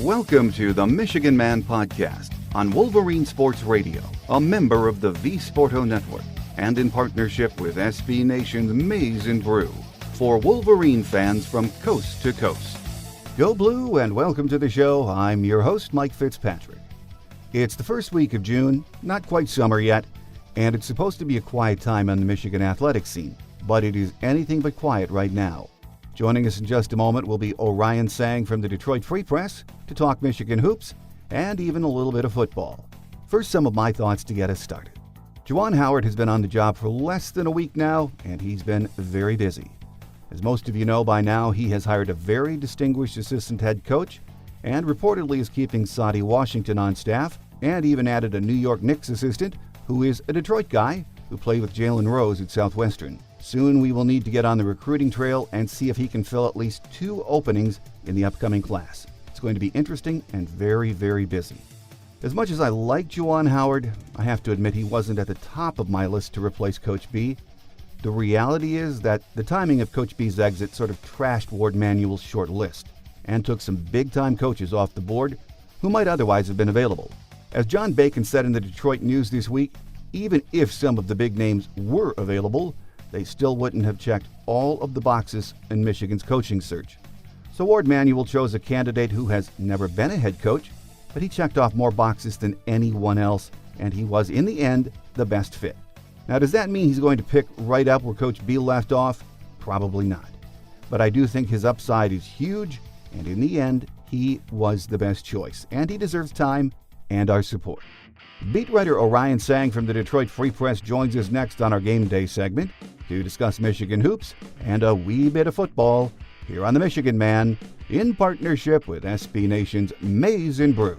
Welcome to the Michigan Man Podcast on Wolverine Sports Radio, a member of the V Sporto Network, and in partnership with SB Nation's Maize and Brew, for Wolverine fans from coast to coast. Go Blue and welcome to the show. I'm your host, Mike Fitzpatrick. It's the first week of June, not quite summer yet, and it's supposed to be a quiet time on the Michigan athletics scene, but it is anything but quiet right now. Joining us in just a moment will be Orion Sang from the Detroit Free Press to talk Michigan hoops and even a little bit of football. First, some of my thoughts to get us started. Juwan Howard has been on the job for less than a week now, and he's been very busy. As most of you know by now, he has hired a very distinguished assistant head coach and reportedly is keeping Saddi Washington on staff and even added a New York Knicks assistant who is a Detroit guy who played with Jalen Rose at Southwestern. Soon we will need to get on the recruiting trail and see if he can fill at least 2 openings in the upcoming class. It's going to be interesting and very, very busy. As much as I like Juwan Howard, I have to admit he wasn't at the top of my list to replace Coach B. The reality is that the timing of Coach B's exit sort of trashed Ward Manuel's short list and took some big-time coaches off the board who might otherwise have been available. As John Bacon said in the Detroit News this week, even if some of the big names were available, they still wouldn't have checked all of the boxes in Michigan's coaching search. So Ward Manuel chose a candidate who has never been a head coach, but he checked off more boxes than anyone else, and he was, in the end, the best fit. Now, does that mean he's going to pick right up where Coach B left off? Probably not. But I do think his upside is huge, and in the end, he was the best choice, and he deserves time and our support. Beat writer Orion Sang from the Detroit Free Press joins us next on our Game Day segment to discuss Michigan hoops and a wee bit of football here on the Michigan Man in partnership with SB Nation's Maize and Brew.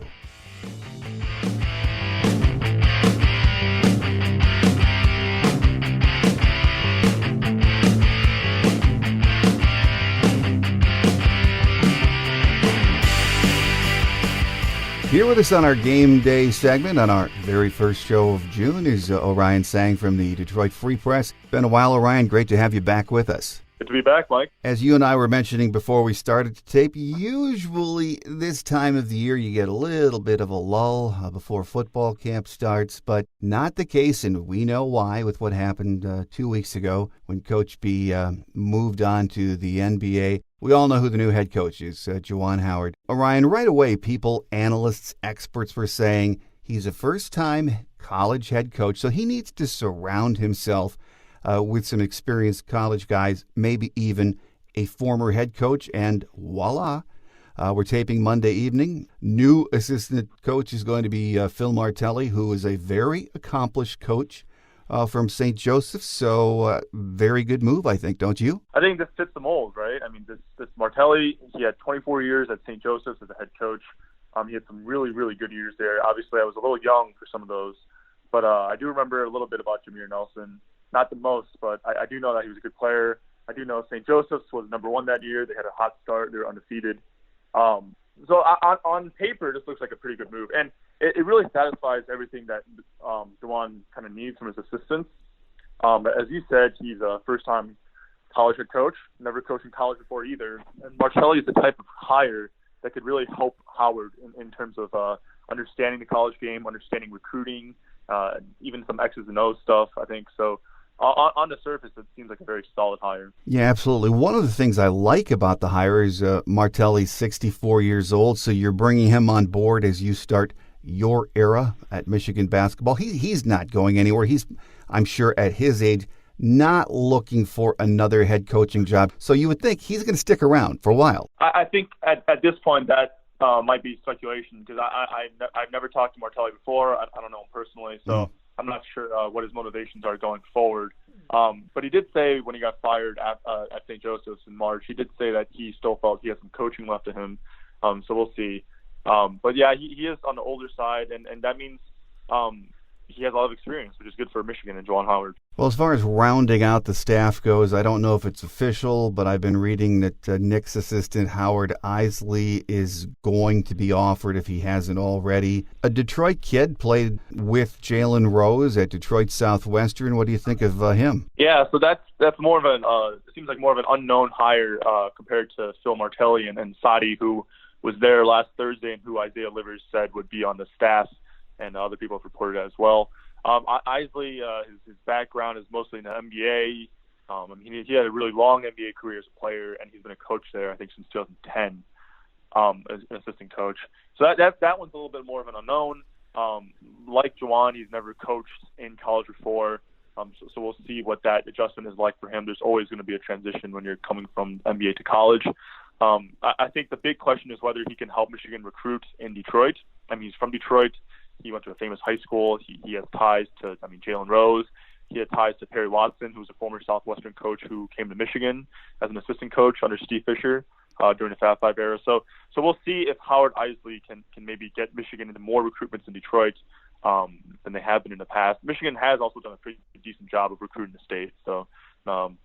Here with us on our Game Day segment on our very first show of June is Orion Sang from the Detroit Free Press. Been a while, Orion. Great to have you back with us. Good to be back, Mike. As you and I were mentioning before we started to tape, usually this time of the year you get a little bit of a lull before football camp starts, but not the case, and we know why with what happened 2 weeks ago when Coach B moved on to the NBA. We all know who the new head coach is, Juwan Howard. Orion, right away, people, analysts, experts were saying he's a first-time college head coach, so he needs to surround himself with some experienced college guys, maybe even a former head coach, and voila, we're taping Monday evening. New assistant coach is going to be Phil Martelli, who is a very accomplished coach from St. Joseph's, so very good move, I think, don't you? I think this fits the mold, right? I mean, this Martelli, he had 24 years at St. Joseph's as a head coach. He had some really, really good years there. Obviously, I was a little young for some of those, but I do remember a little bit about Jameer Nelson. Not the most, but I do know that he was a good player. I do know St. Joseph's was number 1 that year. They had a hot start. They were undefeated. So on paper, this looks like a pretty good move. And it really satisfies everything that Juwan kind of needs from his assistants. As you said, he's a first-time college head coach, never coached in college before either. And Martelli is the type of hire that could really help Howard in terms of understanding the college game, understanding recruiting, even some X's and O's stuff, I think. So on the surface, it seems like a very solid hire. Yeah, absolutely. One of the things I like about the hire is Martelli's 64 years old, so you're bringing him on board as you start your era at Michigan basketball. He's not going anywhere. He's, I'm sure, at his age, not looking for another head coaching job. So you would think he's going to stick around for a while. I think at this point that might be speculation because I've never talked to Martelli before. I don't know him personally, so I'm not sure what his motivations are going forward. But he did say when he got fired at St. Joseph's in March, he did say that he still felt he had some coaching left to him. So we'll see. But yeah, he is on the older side, and that means he has a lot of experience, which is good for Michigan and Juwan Howard. Well, as far as rounding out the staff goes, I don't know if it's official, but I've been reading that Knicks assistant Howard Isley is going to be offered if he hasn't already. A Detroit kid played with Jalen Rose at Detroit Southwestern. What do you think of him? Yeah, so that's more of it seems like more of an unknown hire compared to Phil Martelli and Saddi, who was there last Thursday and who Isaiah Livers said would be on the staff, and other people have reported as well. Isley, his background is mostly in the NBA. He had a really long NBA career as a player, and he's been a coach there, I think, since 2010, as an assistant coach. So that one's a little bit more of an unknown. Like Juwan, he's never coached in college before, so we'll see what that adjustment is like for him. There's always going to be a transition when you're coming from NBA to college. I think the big question is whether he can help Michigan recruit in Detroit. He's from Detroit. He went to a famous high school. He has ties to, Jalen Rose. He had ties to Perry Watson, who was a former Southwestern coach who came to Michigan as an assistant coach under Steve Fisher during the Fab Five era. So we'll see if Howard Isley can maybe get Michigan into more recruitments in Detroit than they have been in the past. Michigan has also done a pretty decent job of recruiting the state. So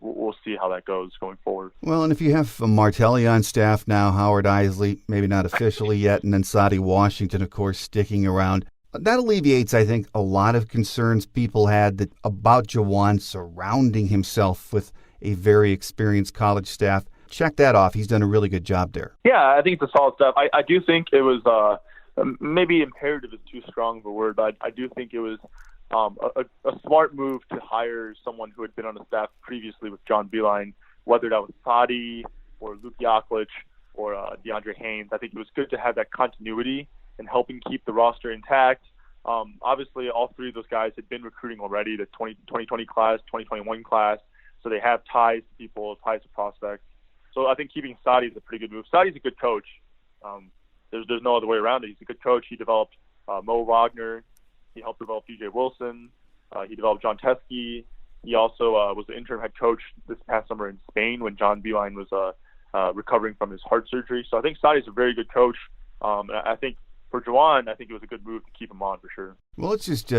we'll see how that goes going forward. Well, and if you have Martelli on staff now, Howard Isley, maybe not officially yet, and then Sadi Washington, of course, sticking around, that alleviates, I think, a lot of concerns people had about Juwan surrounding himself with a very experienced college staff. Check that off. He's done a really good job there. Yeah, I think it's a solid step. I do think it was maybe imperative is too strong of a word, but I do think it was a smart move to hire someone who had been on the staff previously with John Beilein, whether that was Sadi or Luke Yaklich or DeAndre Haynes. I think it was good to have that continuity and helping keep the roster intact. Obviously, all three of those guys had been recruiting already, the 2020 class, 2021 class, so they have ties to people, ties to prospects. So I think keeping Sadi is a pretty good move. Sadi's a good coach. There's no other way around it. He's a good coach. He developed Mo Wagner. He helped develop DJ Wilson. He developed John Teskey. He also was the interim head coach this past summer in Spain when John Beilein was recovering from his heart surgery. So I think Sadi's a very good coach. I think for Juwan, I think it was a good move to keep him on for sure. Well, let's just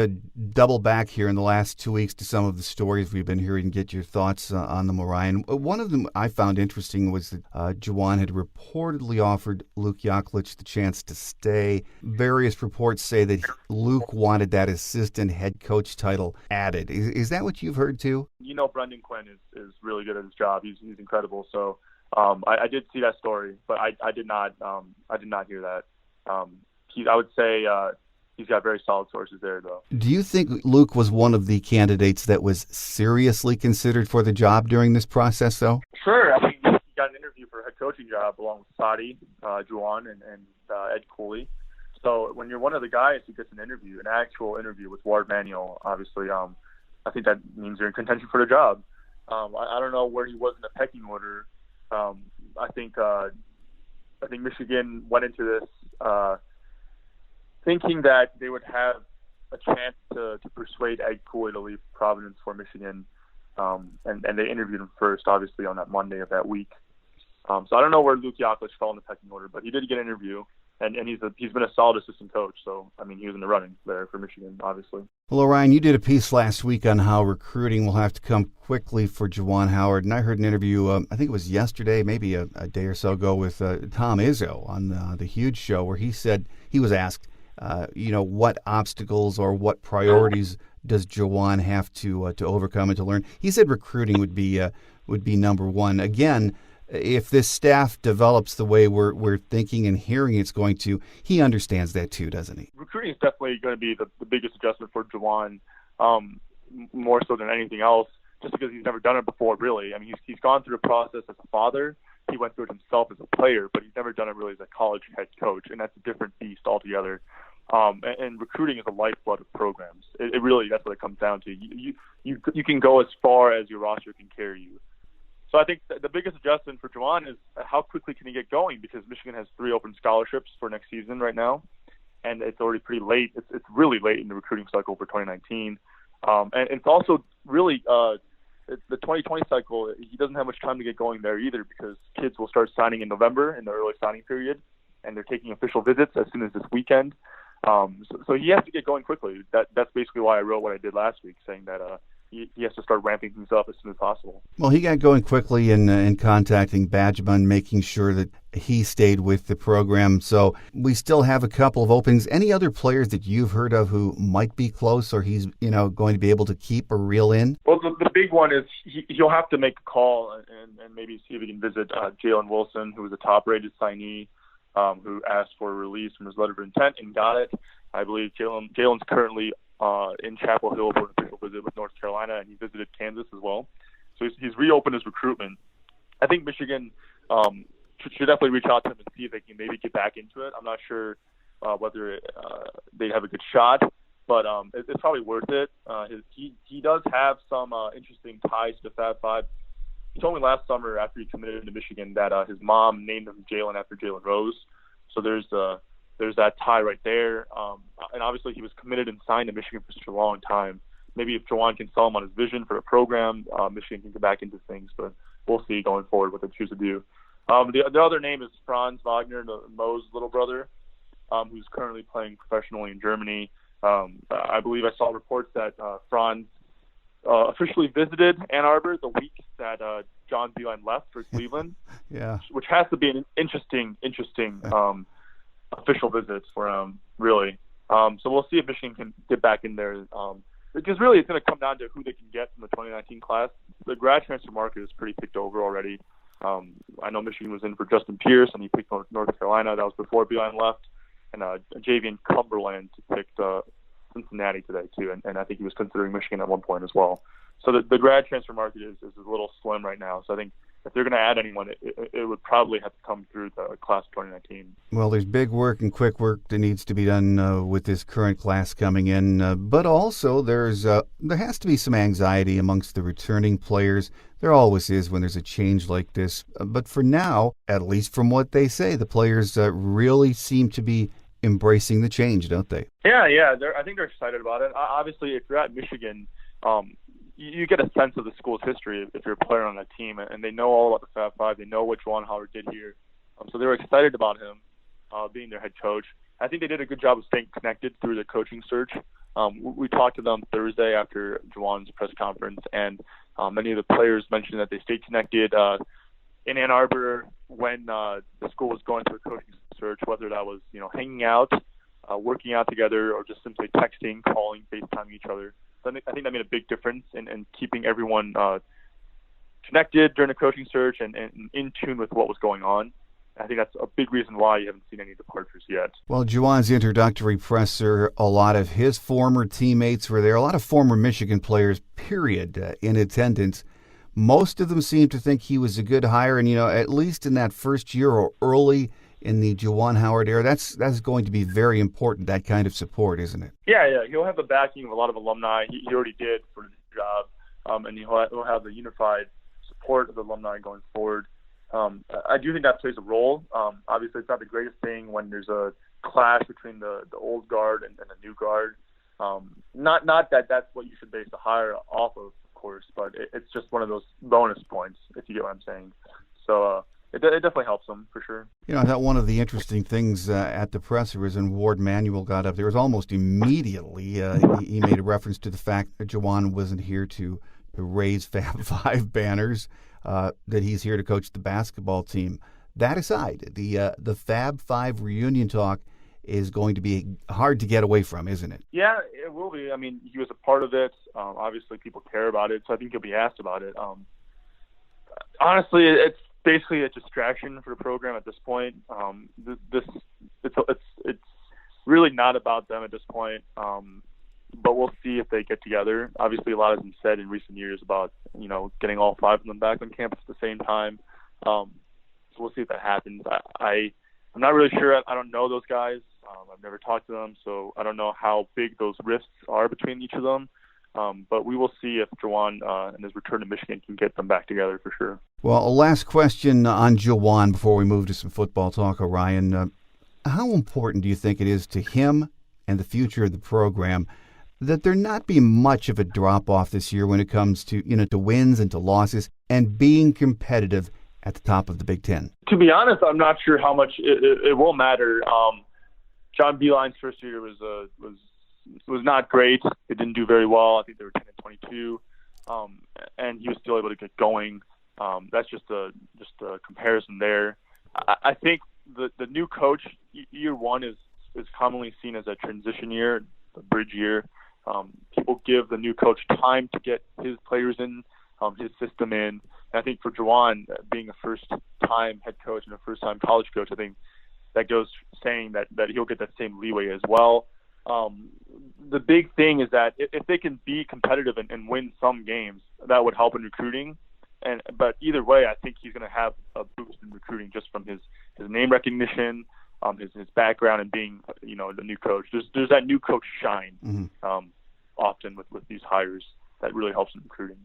double back here in the last 2 weeks to some of the stories we've been hearing and get your thoughts on them, Orion. One of them I found interesting was that Juwan had reportedly offered Luke Yaklich the chance to stay. Various reports say that Luke wanted that assistant head coach title added. Is that what you've heard too? Brendan Quinn is really good at his job. He's incredible. So I did see that story, but I did not hear that. I would say he's got very solid sources there, though. Do you think Luke was one of the candidates that was seriously considered for the job during this process, though? Sure. He got an interview for a head coaching job along with Sadi, Juwan, and Ed Cooley. So when you're one of the guys who gets an actual interview with Ward Manuel, obviously, I think that means you're in contention for the job. I don't know where he was in the pecking order. I think Michigan went into this thinking that they would have a chance to persuade Ed Cooley to leave Providence for Michigan, and they interviewed him first, obviously, on that Monday of that week. So I don't know where Luke Yaklich fell in the pecking order, but he did get an interview, and he's been a solid assistant coach. So, he was in the running there for Michigan, obviously. Well, Orion, you did a piece last week on how recruiting will have to come quickly for Juwan Howard, and I heard an interview, I think it was yesterday, maybe a day or so ago, with Tom Izzo on the Huge Show, where he said he was asked, what obstacles or what priorities does Juwan have to overcome and to learn? He said recruiting would be number one. Again, if this staff develops the way we're thinking and hearing it's going to, he understands that too, doesn't he? Recruiting is definitely going to be the biggest adjustment for Juwan, more so than anything else, just because he's never done it before, really. He's gone through the process as a father. He went through it himself as a player, but he's never done it really as a college head coach, and that's a different beast altogether. And recruiting is the lifeblood of programs. It really, that's what it comes down to. You can go as far as your roster can carry you. So I think the biggest adjustment for Juwan is how quickly can he get going, because Michigan has 3 open scholarships for next season right now, and it's already pretty late. It's really late in the recruiting cycle for 2019. And it's also really the 2020 cycle, he doesn't have much time to get going there either, because kids will start signing in November in the early signing period, and they're taking official visits as soon as this weekend. So he has to get going quickly. That's basically why I wrote what I did last week, saying that he has to start ramping things up as soon as possible. Well, he got going quickly in contacting Badgeman, making sure that he stayed with the program. So we still have a couple of openings. Any other players that you've heard of who might be close, or he's going to be able to keep or reel in? Well, the big one is he'll have to make a call and maybe see if he can visit Jalen Wilson, who was a top-rated signee who asked for a release from his letter of intent and got it. I believe Jalen's currently in Chapel Hill for an official visit with North Carolina, and he visited Kansas as well. So he's reopened his recruitment. I think Michigan should definitely reach out to him and see if they can maybe get back into it. I'm not sure whether they have a good shot, but it's probably worth it. He does have some interesting ties to the Fab Five. He told me last summer after he committed to Michigan that his mom named him Jalen after Jalen Rose. So there's that tie right there. And obviously he was committed and signed to Michigan for such a long time. Maybe if Juwan can sell him on his vision for the program, Michigan can get back into things. But we'll see going forward what they choose to do. The other name is Franz Wagner, Mo's little brother, who's currently playing professionally in Germany. I believe I saw reports that Franz officially visited Ann Arbor the week that John Beilein left for Cleveland. Yeah, which has to be an interesting official visit for him, really. So we'll see if Michigan can get back in there. Because really it's going to come down to who they can get from the 2019 class. The grad transfer market is pretty picked over already. I know Michigan was in for Justin Pierce, and he picked North Carolina. That was before Beilein left. And Javian Cumberland picked Cincinnati today, too. And I think he was considering Michigan at one point as well. So the grad transfer market is a little slim right now. So I think if they're going to add anyone, it would probably have to come through the class of 2019. Well, there's big work and quick work that needs to be done with this current class coming in. But also there has to be some anxiety amongst the returning players. There always is when there's a change like this. But for now, at least from what they say, the players really seem to be embracing the change, don't they? Yeah. I think they're excited about it. Obviously, if you're at Michigan, you get a sense of the school's history if you're a player on that team, and they know all about the Fab Five. They know what Juwan Howard did here. So they were excited about him being their head coach. I think they did a good job of staying connected through the coaching search. We talked to them Thursday after Juwan's press conference, and many of the players mentioned that they stayed connected in Ann Arbor when the school was going through a coaching search, whether that was hanging out, working out together, or just simply texting, calling, FaceTiming each other. So I think that made a big difference in keeping everyone connected during the coaching search and in tune with what was going on. I think that's a big reason why you haven't seen any departures yet. Well, Juwan's introductory presser, a lot of his former teammates were there, a lot of former Michigan players, period, in attendance. Most of them seemed to think he was a good hire, and, at least in that first year or early in the Juwan Howard era, that's going to be very important, that kind of support, isn't it? Yeah. He'll have the backing of a lot of alumni. He already did for the job, and he'll have the unified support of the alumni going forward. I do think that plays a role. Obviously, it's not the greatest thing when there's a clash between the old guard and the new guard. Not that that's what you should base the hire off of course, but it's just one of those bonus points, if you get what I'm saying. So it definitely helps them, for sure. I thought one of the interesting things at the presser was when Ward Manuel got up there, was almost immediately he made a reference to the fact that Juwan wasn't here to raise Fab Five banners, that he's here to coach the basketball team. That aside, the Fab Five reunion talk is going to be hard to get away from, isn't it? Yeah, it will be. I mean, he was a part of it. Obviously, people care about it, so I think he'll be asked about it. Honestly, it's basically a distraction for the program at this point. It's really not about them at this point. But we'll see if they get together. Obviously, a lot has been said in recent years about getting all five of them back on campus at the same time. So we'll see if that happens. I'm not really sure. I don't know those guys. I've never talked to them, so I don't know how big those rifts are between each of them. But we will see if Juwan and his return to Michigan can get them back together for sure. Well, a last question on Juwan before we move to some football talk, Orion. How important do you think it is to him and the future of the program that there not be much of a drop-off this year when it comes to to wins and to losses and being competitive at the top of the Big Ten? To be honest, I'm not sure how much it will matter. John Beilein's first year was not great. They didn't do very well. I think they were 10-22, and he was still able to get going. That's just a comparison there. I think the new coach, year one is commonly seen as a transition year, a bridge year. People give the new coach time to get his players in, his system in. And I think for Juwan, being a first-time head coach and a first-time college coach, I think that goes saying that he'll get that same leeway as well. The big thing is that if they can be competitive and win some games, that would help in recruiting. But either way, I think he's going to have a boost in recruiting just from his name recognition, his background, and being the new coach. There's that new coach shine often with these hires that really helps in recruiting.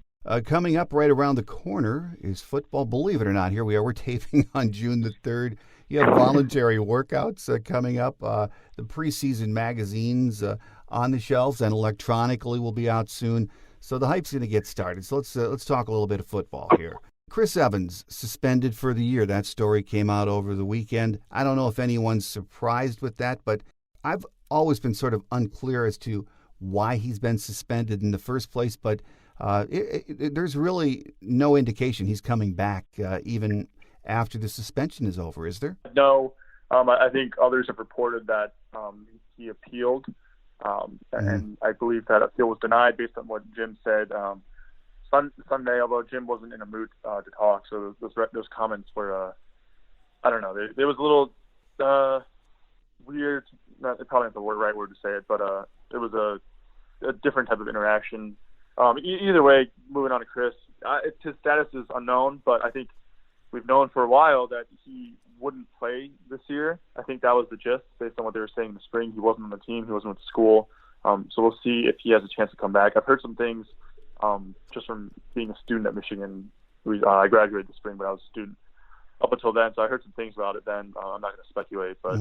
Coming up right around the corner is football. Believe it or not, here we are. We're taping on June the 3rd. You have voluntary workouts coming up. The preseason magazines on the shelves and electronically will be out soon. So the hype's going to get started. So let's talk a little bit of football here. Chris Evans suspended for the year. That story came out over the weekend. I don't know if anyone's surprised with that, but I've always been sort of unclear as to why he's been suspended in the first place. But there's really no indication he's coming back even after the suspension is over, is there? No. I think others have reported that he appealed, and I believe that appeal was denied based on what Jim said Sunday, although Jim wasn't in a mood to talk. So those comments were, I don't know, there was a little weird, probably not the right word to say it, but it was a different type of interaction. Either way, moving on to Chris, his status is unknown, but I think we've known for a while that he wouldn't play this year. I think that was the gist based on what they were saying in the spring. He wasn't on the team. He wasn't with school. So we'll see if he has a chance to come back. I've heard some things just from being a student at Michigan. I graduated this spring, but I was a student up until then. So I heard some things about it then. I'm not going to speculate, but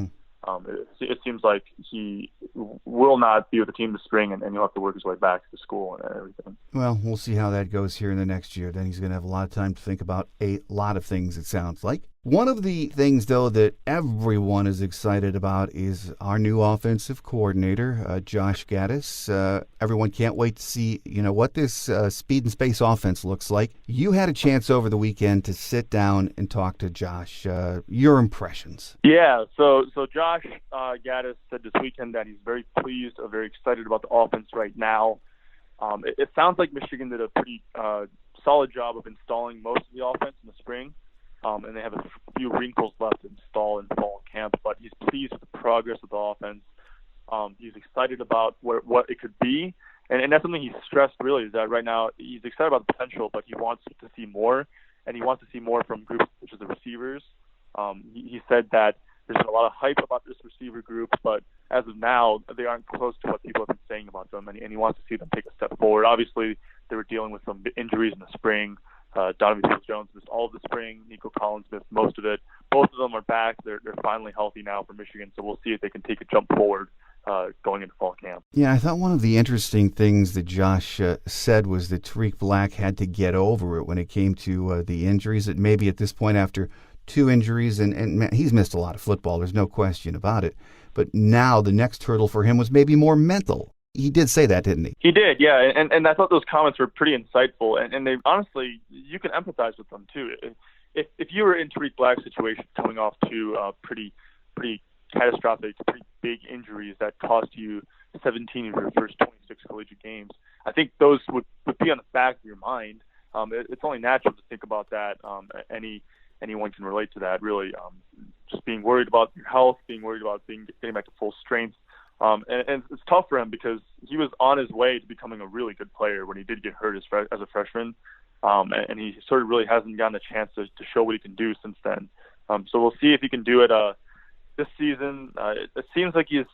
it seems like he will not be with the team this spring, and he'll have to work his way back to school and everything. Well, we'll see how that goes here in the next year. Then he's going to have a lot of time to think about a lot of things, it sounds like. One of the things, though, that everyone is excited about is our new offensive coordinator, Josh Gaddis. Everyone can't wait to see, what this speed and space offense looks like. You had a chance over the weekend to sit down and talk to Josh. Your impressions? Yeah, so Josh Gaddis said this weekend that he's very pleased, very excited about the offense right now. It sounds like Michigan did a pretty solid job of installing most of the offense in the spring. And they have a few wrinkles left to install in fall camp, but he's pleased with the progress of the offense. He's excited about what it could be, and that's something he stressed really, is that right now he's excited about the potential, but he wants to see more, and he wants to see more from groups such as the receivers. He said that there's been a lot of hype about this receiver group, but as of now, they aren't close to what people have been saying about them, and he wants to see them take a step forward. Obviously, they were dealing with some injuries in the spring. Donovan Peoples-Jones missed all of the spring. Nico Collins missed most of it. Both of them are back. They're finally healthy now for Michigan, so we'll see if they can take a jump forward going into fall camp. Yeah, I thought one of the interesting things that Josh said was that Tariq Black had to get over it when it came to the injuries. That maybe at this point, after 2 injuries, and he's missed a lot of football, there's no question about it. But now the next hurdle for him was maybe more mental. He did say that, didn't he? He did, yeah. And I thought those comments were pretty insightful. And they honestly, you can empathize with them too. If you were in Tariq Black's situation, coming off 2 pretty catastrophic, pretty big injuries that cost you 17 of your first 26 collegiate games, I think those would be on the back of your mind. It's only natural to think about that. Anyone can relate to that, really. Just being worried about your health, being worried about getting back to full strength. And it's tough for him because he was on his way to becoming a really good player when he did get hurt as a freshman. And he sort of really hasn't gotten a chance to show what he can do since then. So we'll see if he can do it this season. It seems like he's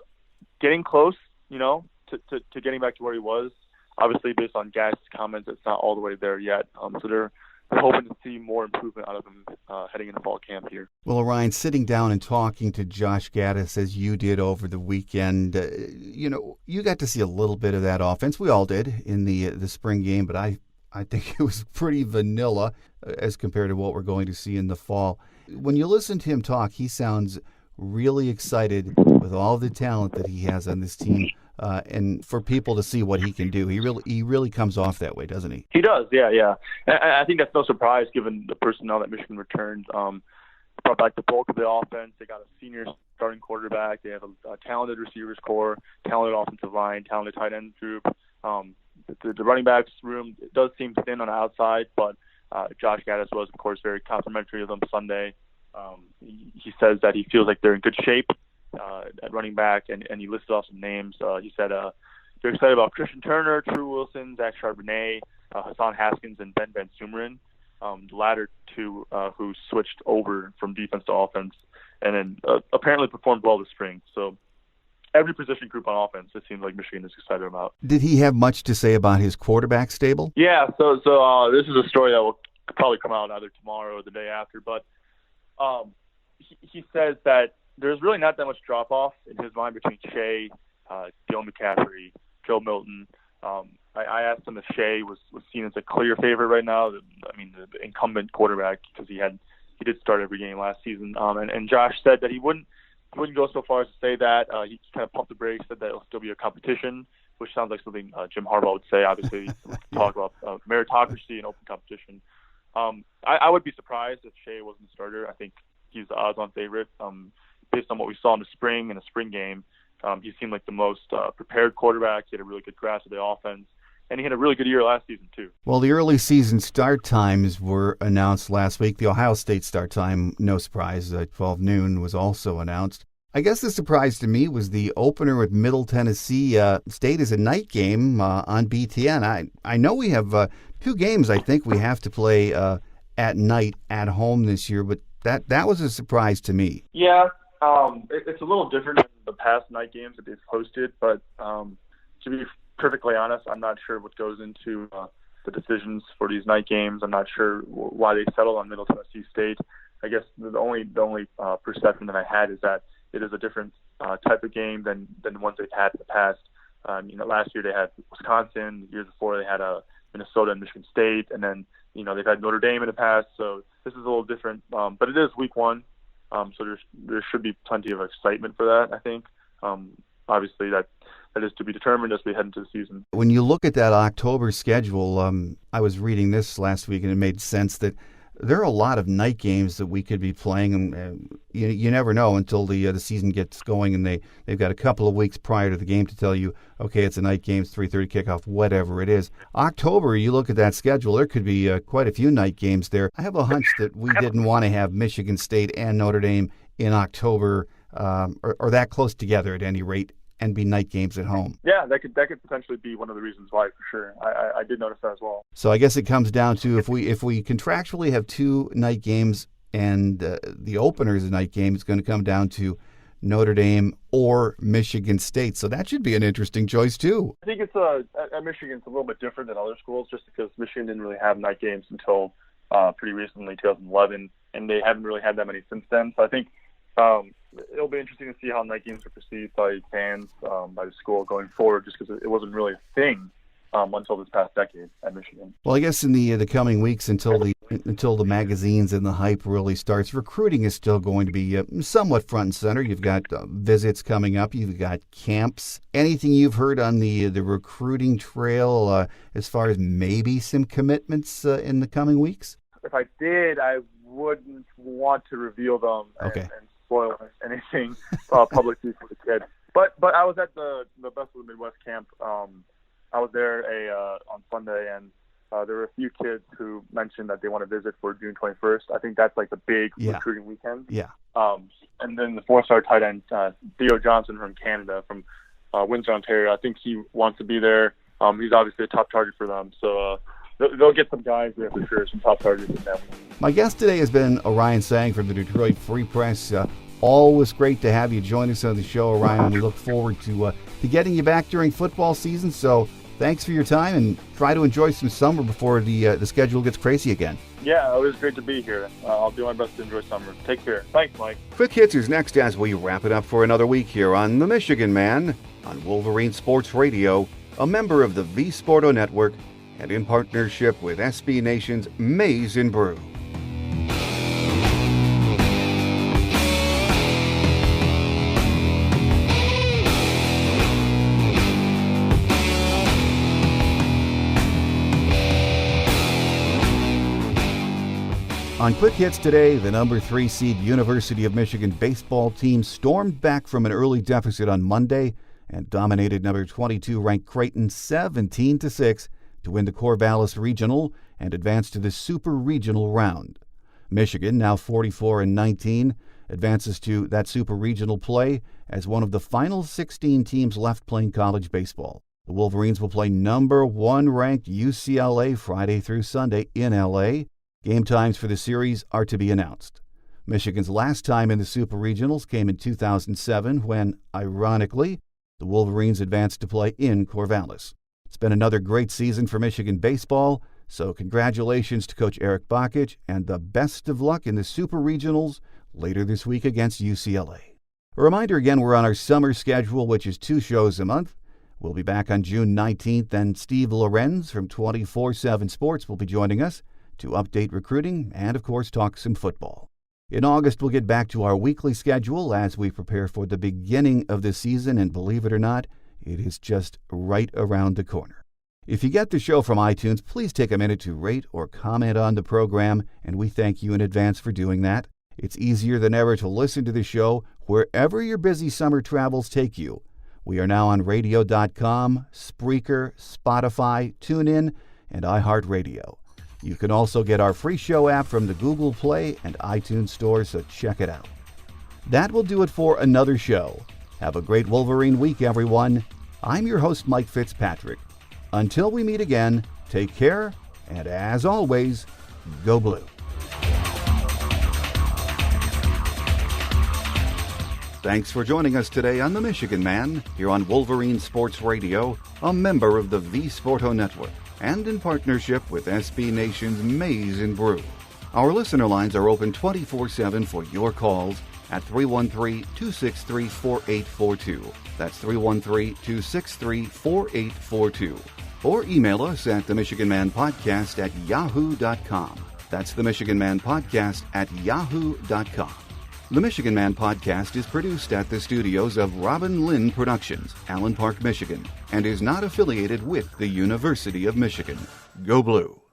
getting close, to getting back to where he was. Obviously, based on Gaddis' comments, it's not all the way there yet. So they're hoping to see more improvement out of him heading into fall camp here. Well, Orion, sitting down and talking to Josh Gaddis as you did over the weekend, you got to see a little bit of that offense. We all did in the spring game, but I think it was pretty vanilla as compared to what we're going to see in the fall. When you listen to him talk, he sounds really excited with all the talent that he has on this team. And for people to see what he can do. He really comes off that way, doesn't he? He does, yeah. And I think that's no surprise given the personnel that Michigan returned. Brought back the bulk of the offense. They got a senior starting quarterback. They have a talented receivers core, talented offensive line, talented tight end group. The running backs room, it does seem thin on the outside, but Josh Gaddis was, of course, very complimentary of them Sunday. He says that he feels like they're in good shape at running back, and he listed off some names. He said they're excited about Christian Turner, True Wilson, Zach Charbonnet, Hassan Haskins, and Ben Van Sumeren, the latter two who switched over from defense to offense, and then apparently performed well this spring. So every position group on offense, it seems like Michigan is excited about. Did he have much to say about his quarterback stable? Yeah, so this is a story that will probably come out either tomorrow or the day after, but he says that there's really not that much drop-off in his mind between Shea, Dylan McCaffrey, Joe Milton. I asked him if Shea was seen as a clear favorite right now. I mean, the incumbent quarterback, because he did start every game last season. And Josh said that he wouldn't go so far as to say that. He kind of pumped the brakes, said that it'll still be a competition, which sounds like something Jim Harbaugh would say. Obviously, talk about meritocracy and open competition. I would be surprised if Shea wasn't the starter. I think he's the odds-on favorite. Based on what we saw in the spring, in a spring game, he seemed like the most prepared quarterback. He had a really good grasp of the offense, and he had a really good year last season, too. Well, the early season start times were announced last week. The Ohio State start time, no surprise, 12 noon was also announced. I guess the surprise to me was the opener with Middle Tennessee State is a night game on BTN. I know we have 2 games I think we have to play at night at home this year, but that was a surprise to me. Yeah, it's a little different than the past night games that they've hosted, but to be perfectly honest, I'm not sure what goes into the decisions for these night games. I'm not sure why they settled on Middle Tennessee State. I guess the only perception that I had is that it is a different type of game than the ones they've had in the past. Last year they had Wisconsin. The years before they had Minnesota and Michigan State, and then they've had Notre Dame in the past. So this is a little different, but it is week 1, so there should be plenty of excitement for that. I think obviously that is to be determined as we head into the season. When you look at that October schedule, I was reading this last week and it made sense that there are a lot of night games that we could be playing, and you never know until the season gets going, and they've got a couple of weeks prior to the game to tell you, okay, it's a night game, it's 3:30 kickoff, whatever it is. October, you look at that schedule, there could be quite a few night games there. I have a hunch that we didn't want to have Michigan State and Notre Dame in October, or that close together at any rate, and be night games at home. Yeah, that could potentially be one of the reasons why, for sure. I did notice that as well. So I guess it comes down to if we contractually have 2 night games and the opener is a night game, it's going to come down to Notre Dame or Michigan State. So that should be an interesting choice too. I think it's at Michigan it's a little bit different than other schools, just because Michigan didn't really have night games until pretty recently, 2011, and they haven't really had that many since then. So I think it'll be interesting to see how night games are perceived by fans, by the school going forward, just because it wasn't really a thing until this past decade at Michigan. Well, I guess in the coming weeks until the magazines and the hype really starts, recruiting is still going to be somewhat front and center. You've got visits coming up. You've got camps. Anything you've heard on the recruiting trail as far as maybe some commitments in the coming weeks? If I did, I wouldn't want to reveal them. Okay. And spoil anything publicly for the kid. But I was at the Best of the Midwest camp. I was there on Sunday, and there were a few kids who mentioned that they want to visit for June 21st. I think that's like the big recruiting weekend. Yeah. And then the 4-star tight end, Theo Johnson from Canada, from Windsor, Ontario, I think he wants to be there. He's obviously a top target for them. So they'll get some guys there for sure, some top targets in them. My guest today has been Orion Sang from the Detroit Free Press. Always great to have you join us on the show, Orion. We look forward to getting you back during football season. So thanks for your time, and try to enjoy some summer before the schedule gets crazy again. Yeah, it was great to be here. I'll do my best to enjoy summer. Take care. Thanks, Mike. Quick Hits is next as we wrap it up for another week here on The Michigan Man on Wolverine Sports Radio, a member of the V Sporto Network, and in partnership with SB Nation's Maize and Brew. On Quick Hits today, the number 3 seed University of Michigan baseball team stormed back from an early deficit on Monday and dominated number 22 ranked Creighton 17-6 to win the Corvallis Regional and advance to the Super Regional round. Michigan, now 44-19, advances to that super regional play as one of the final 16 teams left playing college baseball. The Wolverines will play number 1 ranked UCLA Friday through Sunday in LA. Game times for the series are to be announced. Michigan's last time in the Super Regionals came in 2007 when, ironically, the Wolverines advanced to play in Corvallis. It's been another great season for Michigan baseball, so congratulations to Coach Eric Bakich and the best of luck in the Super Regionals later this week against UCLA. A reminder again, we're on our summer schedule, which is 2 shows a month. We'll be back on June 19th, and Steve Lorenz from 24/7 Sports will be joining us to update recruiting and, of course, talk some football. In August, we'll get back to our weekly schedule as we prepare for the beginning of the season, and believe it or not, it is just right around the corner. If you get the show from iTunes, please take a minute to rate or comment on the program, and we thank you in advance for doing that. It's easier than ever to listen to the show wherever your busy summer travels take you. We are now on radio.com, Spreaker, Spotify, TuneIn, and iHeartRadio. You can also get our free show app from the Google Play and iTunes Store, so check it out. That will do it for another show. Have a great Wolverine week, everyone. I'm your host, Mike Fitzpatrick. Until we meet again, take care, and as always, go blue. Thanks for joining us today on The Michigan Man, here on Wolverine Sports Radio, a member of the V Sporto Network, and in partnership with SB Nation's Maize and Brew. Our listener lines are open 24/7 for your calls at 313-263-4842. That's 313-263-4842. Or email us at themichiganmanpodcast@yahoo.com. That's themichiganmanpodcast@yahoo.com. The Michigan Man Podcast is produced at the studios of Robin Lynn Productions, Allen Park, Michigan, and is not affiliated with the University of Michigan. Go Blue!